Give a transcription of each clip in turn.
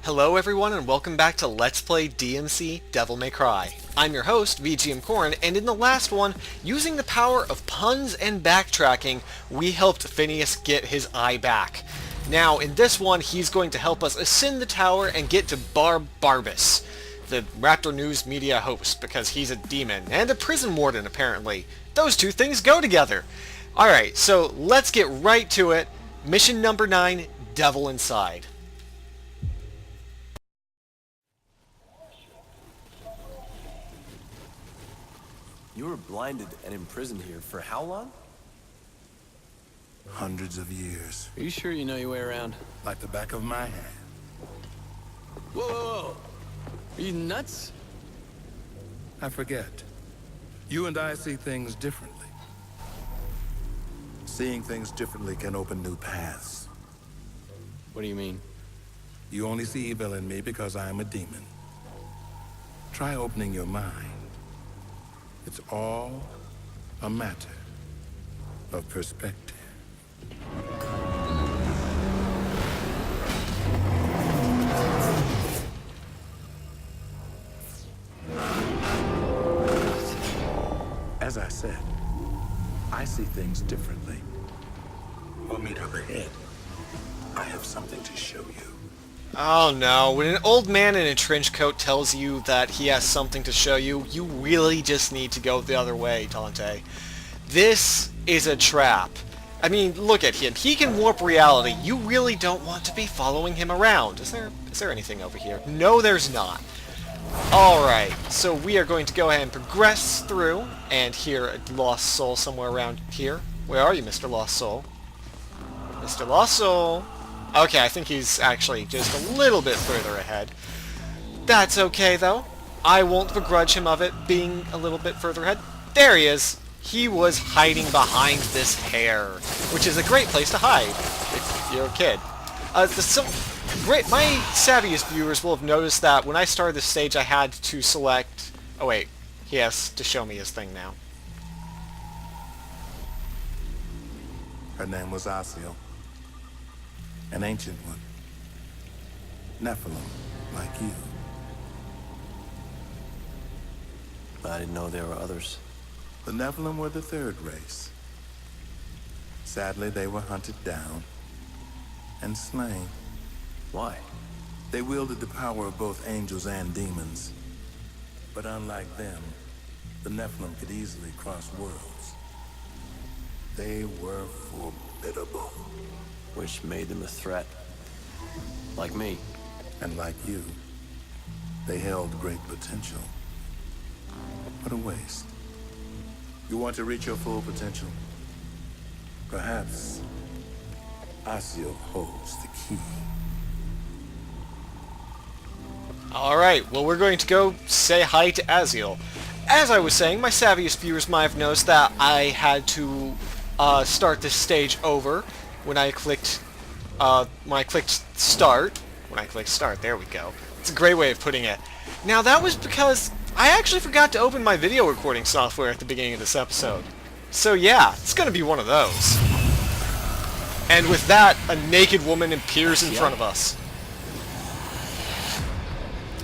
Hello everyone and welcome back to Let's Play DmC Devil May Cry. I'm your host, VGMKoren, and in the last one, using the power of puns and backtracking, we helped Phineas get his eye back. Now, in this one, he's going to help us ascend the tower and get to Barbus, the Raptor News media host, because he's a demon, and a prison warden, apparently. Those two things go together. Alright, so let's get right to it. Mission number 9, Devil Inside. You were blinded and imprisoned here for how long? Hundreds of years. Are you sure you know your way around? Like the back of my hand. Whoa, whoa, whoa! Are you nuts? I forget. You and I see things differently. Seeing things differently can open new paths. What do you mean? You only see evil in me because I am a demon. Try opening your mind. It's all a matter of perspective. As I said, I see things differently. We'll meet up ahead. I have something to show you. Oh no, when an old man in a trench coat tells you that he has something to show you, you really just need to go the other way, Dante. This is a trap. I mean, look at him. He can warp reality. You really don't want to be following him around. Is there anything over here? No, there's not. Alright, so we are going to go ahead and progress through, and hear a lost soul somewhere around here. Where are you, Mr. Lost Soul? Mr. Lost Soul? Okay, I think he's actually just a little bit further ahead. That's okay, though. I won't begrudge him of it being a little bit further ahead. There he is. He was hiding behind this hair, which is a great place to hide if you're a kid. My savviest viewers will have noticed that when I started this stage, I had to select... Oh, wait. He has to show me his thing now. Her name was Asiel. An ancient one. Nephilim, like you. I didn't know there were others. The Nephilim were the third race. Sadly, they were hunted down and slain. Why? They wielded the power of both angels and demons. But unlike them, the Nephilim could easily cross worlds. They were formidable. Which made them a threat. Like me. And like you, they held great potential. What a waste. You want to reach your full potential? Perhaps Asiel holds the key. Alright, well we're going to go say hi to Asiel. As I was saying, my savviest viewers might have noticed that I had to start this stage over when I clicked start. There we go. It's a great way of putting it. Now that was because I actually forgot to open my video recording software at the beginning of this episode. So yeah, it's gonna be one of those. And with that, a naked woman appears in front of us.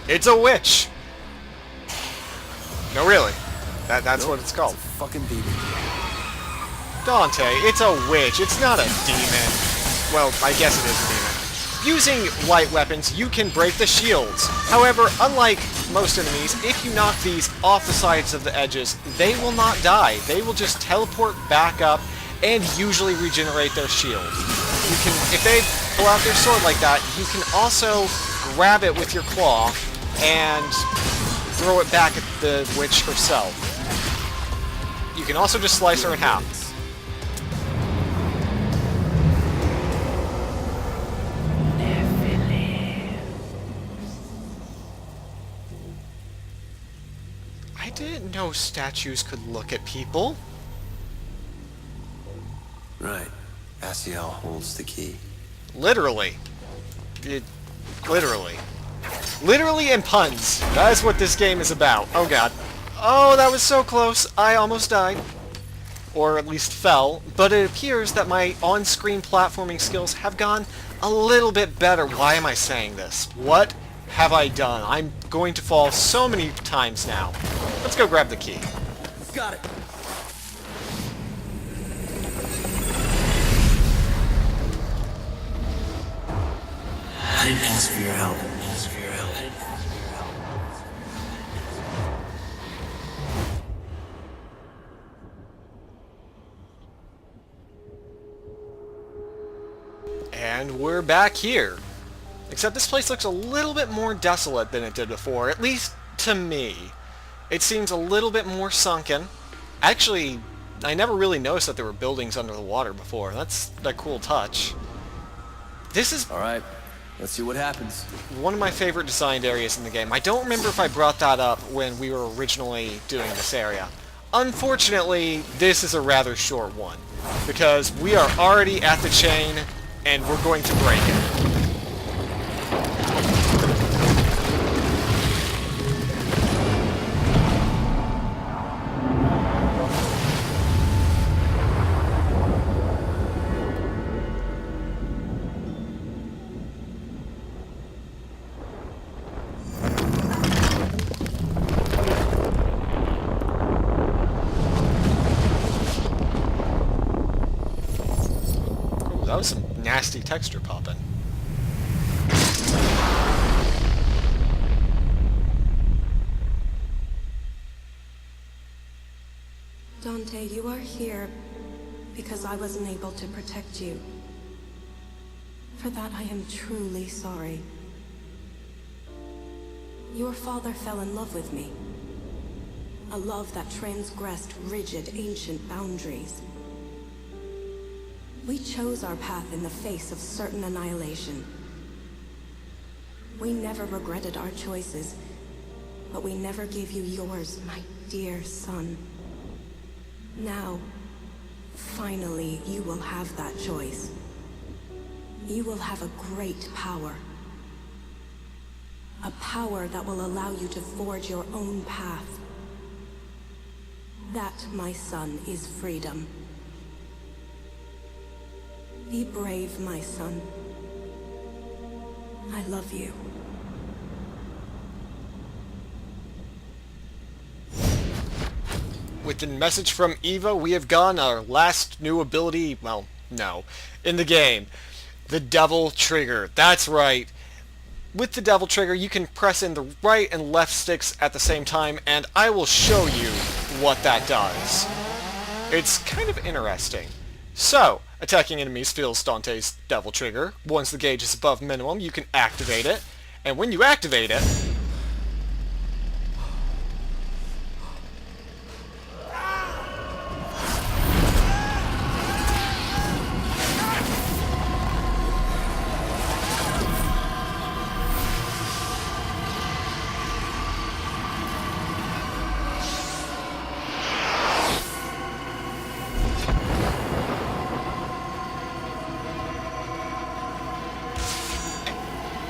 It's a witch! No, really. That's what it's called. It's a fucking demon. Dante, it's a witch. It's not a demon. Well, I guess it is a demon. Using light weapons, you can break the shields. However, unlike most enemies, if you knock these off the sides of the edges, they will not die. They will just teleport back up and usually regenerate their shield. You can, if they pull out their sword like that, you can also grab it with your claw and throw it back at the witch herself. You can also just slice her in half. I didn't know statues could look at people. Right. Asiel holds the key. Literally. Literally. Literally and puns. That is what this game is about. Oh god. Oh, that was so close. I almost died. or at least fell, but it appears that my on-screen platforming skills have gone a little bit better. Why am I saying this? What have I done? I'm going to fall so many times now. Let's go grab the key. Got it. I didn't ask for your help. And we're back here. Except this place looks a little bit more desolate than it did before, at least to me. It seems a little bit more sunken. Actually, I never really noticed that there were buildings under the water before. That's a cool touch. This is All right. Let's see what happens. one of my favorite designed areas in the game. I don't remember if I brought that up when we were originally doing this area. Unfortunately, this is a rather short one, because we are already at the chain, and we're going to break it. That was some nasty texture popping. Dante, you are here because I wasn't able to protect you. For that, I am truly sorry. Your father fell in love with me. A love that transgressed rigid, ancient boundaries. We chose our path in the face of certain annihilation. We never regretted our choices, but we never gave you yours, my dear son. Now, finally, you will have that choice. You will have a great power. A power that will allow you to forge your own path. That, my son, is freedom. Be brave, my son. I love you. With the message from Eva, we have gotten our last new ability, well, no, in the game. The Devil Trigger. That's right. With the Devil Trigger, you can press in the right and left sticks at the same time, and I will show you what that does. It's kind of interesting. So, attacking enemies fills Dante's Devil Trigger. Once the gauge is above minimum, you can activate it. And when you activate it...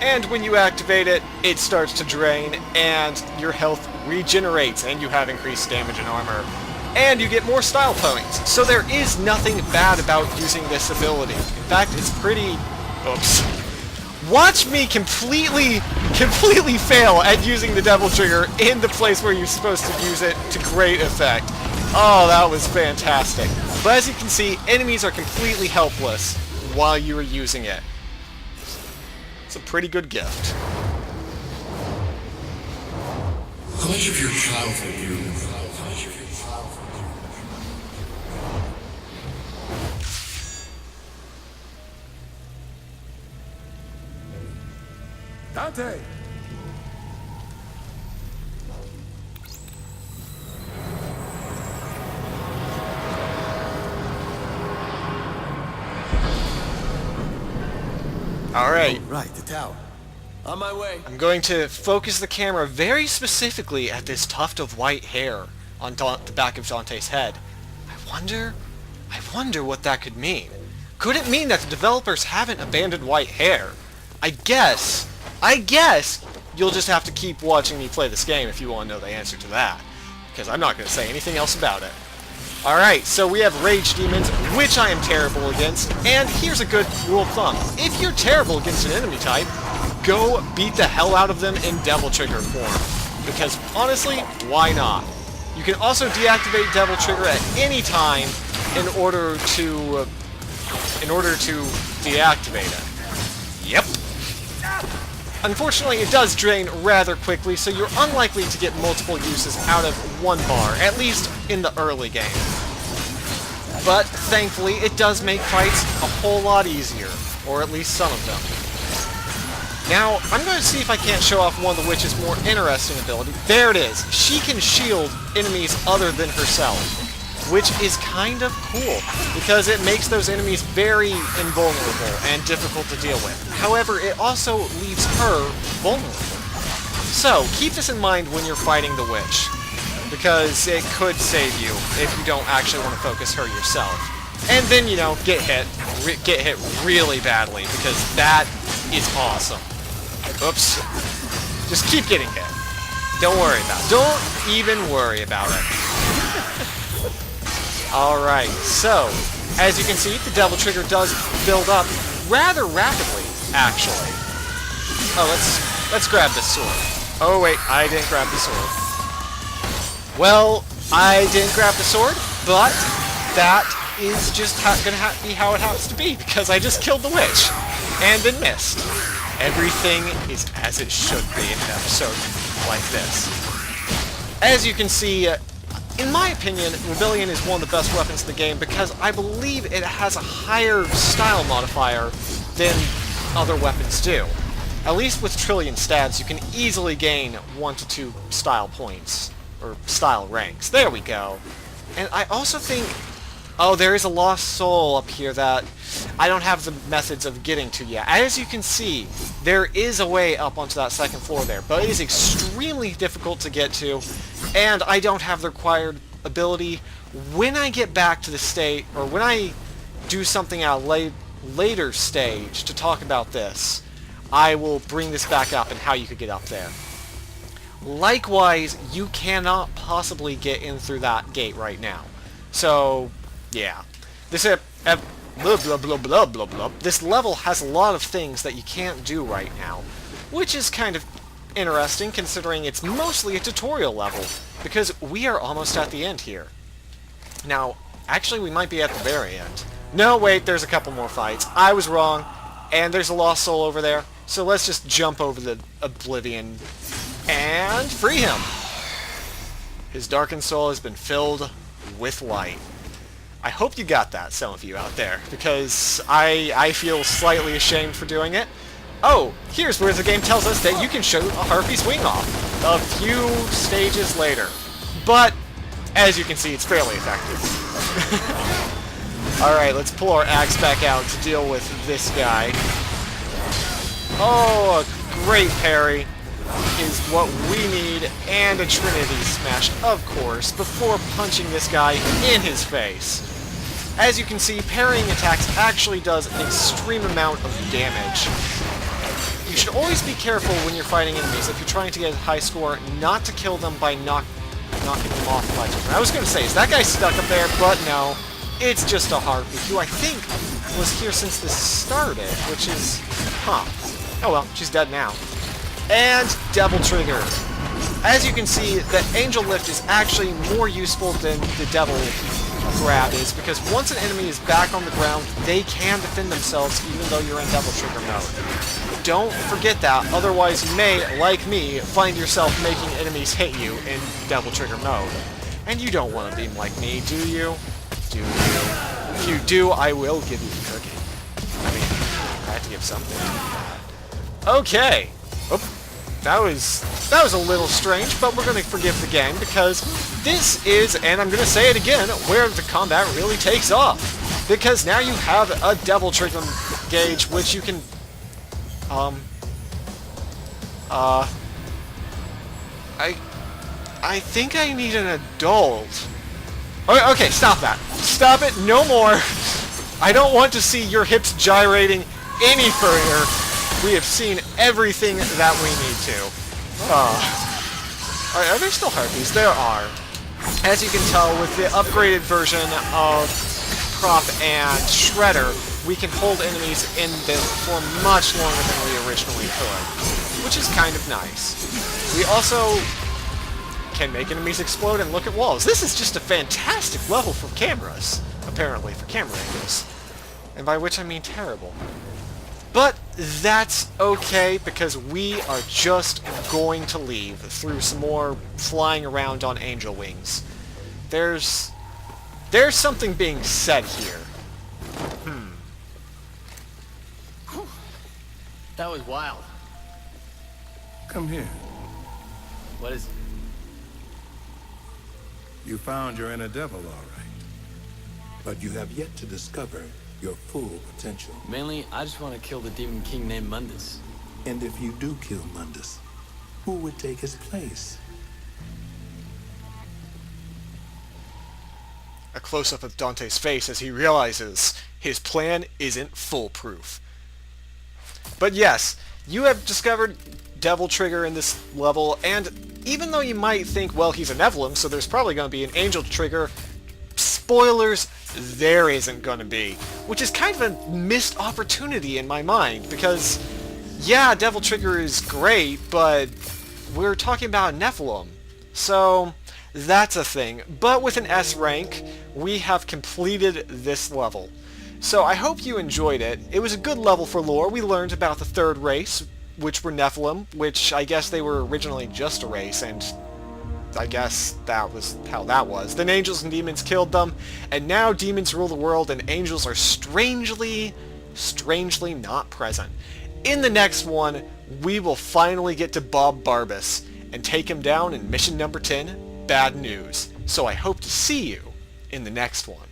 And when you activate it, it starts to drain, and your health regenerates, and you have increased damage and armor. And you get more style points. So there is nothing bad about using this ability. In fact, it's pretty... Oops. Watch me completely fail at using the Devil Trigger in the place where you're supposed to use it to great effect. Oh, that was fantastic. But as you can see, enemies are completely helpless while you are using it. It's a pretty good gift. How much of your childhood you... Dante! Alright. Right, the tower. On my way. I'm going to focus the camera very specifically at this tuft of white hair on the back of Dante's head. I wonder what that could mean. Could it mean that the developers haven't abandoned white hair? I guess you'll just have to keep watching me play this game if you want to know the answer to that. Because I'm not going to say anything else about it. Alright, so we have Rage Demons, which I am terrible against, and here's a good rule of thumb. If you're terrible against an enemy type, go beat the hell out of them in Devil Trigger form. Because, honestly, why not? You can also deactivate Devil Trigger at any time in order to deactivate it. Yep. Unfortunately, it does drain rather quickly, so you're unlikely to get multiple uses out of one bar, at least in the early game. But, thankfully, it does make fights a whole lot easier, or at least some of them. Now, I'm going to see if I can't show off one of the witch's more interesting ability. There it is! She can shield enemies other than herself, which is kind of cool, because it makes those enemies very invulnerable and difficult to deal with. However, it also leaves her vulnerable. So, keep this in mind when you're fighting the witch, because it could save you if you don't actually want to focus her yourself. And then, you know, get hit really badly, because that is awesome. Oops. Just keep getting hit. Don't worry about it. Don't even worry about it. Alright, so, as you can see, the Devil Trigger does build up rather rapidly, actually. Oh, let's grab this sword. Oh wait, I didn't grab the sword. Well, I didn't grab the sword, but that is just gonna be how it happens to be, because I just killed the witch, and then missed. Everything is as it should be in an episode like this. As you can see, in my opinion, Rebellion is one of the best weapons in the game because I believe it has a higher style modifier than other weapons do. At least with Trillion stats, you can easily gain 1 to 2 style points, or style ranks. There we go. And I also think... Oh, there is a lost soul up here that I don't have the methods of getting to yet. As you can see, there is a way up onto that second floor there, but it is extremely difficult to get to, and I don't have the required ability. When I get back to the state, or when I do something at a later stage to talk about this, I will bring this back up and how you could get up there. Likewise, you cannot possibly get in through that gate right now. So, yeah. This This level has a lot of things that you can't do right now, which is kind of interesting considering it's mostly a tutorial level, because we are almost at the end here. Now, actually we might be at the very end. No, wait, there's a couple more fights. I was wrong, and there's a lost soul over there, so let's just jump over the Oblivion and free him. His darkened soul has been filled with light. I hope you got that, some of you out there, because I feel slightly ashamed for doing it. Oh, here's where the game tells us that you can shoot a Harpy's wing off a few stages later. But, as you can see, it's fairly effective. Alright, let's pull our axe back out to deal with this guy. Oh, a great parry is what we need, and a Trinity Smash, of course, before punching this guy in his face. As you can see, parrying attacks actually does an extreme amount of damage. You should always be careful when you're fighting enemies if you're trying to get a high score, not to kill them by knocking them off by jumping. I was going to say, is that guy stuck up there? But no, it's just a Harpy, who I think was here since this started, which is... huh. Oh well, she's dead now. And Devil Trigger. As you can see, the Angel Lift is actually more useful than the Devil Grab is, because once an enemy is back on the ground, they can defend themselves even though you're in Devil Trigger mode. Don't forget that, otherwise you may, like me, find yourself making enemies hit you in Devil Trigger mode. And you don't want to be like me, do you? Do you? If you do, I will give you the cookie. I mean, I have to give something. Okay. Oop. That was a little strange, but we're going to forgive the game, because this is, and I'm going to say it again, where the combat really takes off. Because now you have a Devil Trigger gauge, which you can, I think I need an adult. Okay, stop that. Stop it, no more. I don't want to see your hips gyrating any further. We have seen everything that we need to. Are there still Harpies? There are. as you can tell, with the upgraded version of Prop and Shredder, we can hold enemies in this for much longer than we originally could, which is kind of nice. We also can make enemies explode and look at walls. This is just a fantastic level for cameras, apparently, for camera angles. And by which I mean terrible. But that's okay, because we are just going to leave through some more flying around on angel wings. There's something being said here. That was wild. Come here. What is it? You found your inner devil, all right. But you have yet to discover your full potential. Mainly, I just want to kill the demon king named Mundus. And if you do kill Mundus, who would take his place? A close-up of Dante's face as he realizes his plan isn't foolproof. But yes, you have discovered Devil Trigger in this level, and even though you might think, well, he's a Nephilim, so there's probably going to be an Angel Trigger, spoilers, there isn't going to be. Which is kind of a missed opportunity in my mind, because, yeah, Devil Trigger is great, but we're talking about Nephilim. So, that's a thing. But with an S rank, we have completed this level. So I hope you enjoyed it. It was a good level for lore. We learned about the third race, which were Nephilim, which I guess they were originally just a race, and I guess that was how that was. Then angels and demons killed them, and now demons rule the world, and angels are strangely not present. In the next one, we will finally get to Bob Barbas and take him down in mission number 10, Bad News. So I hope to see you in the next one.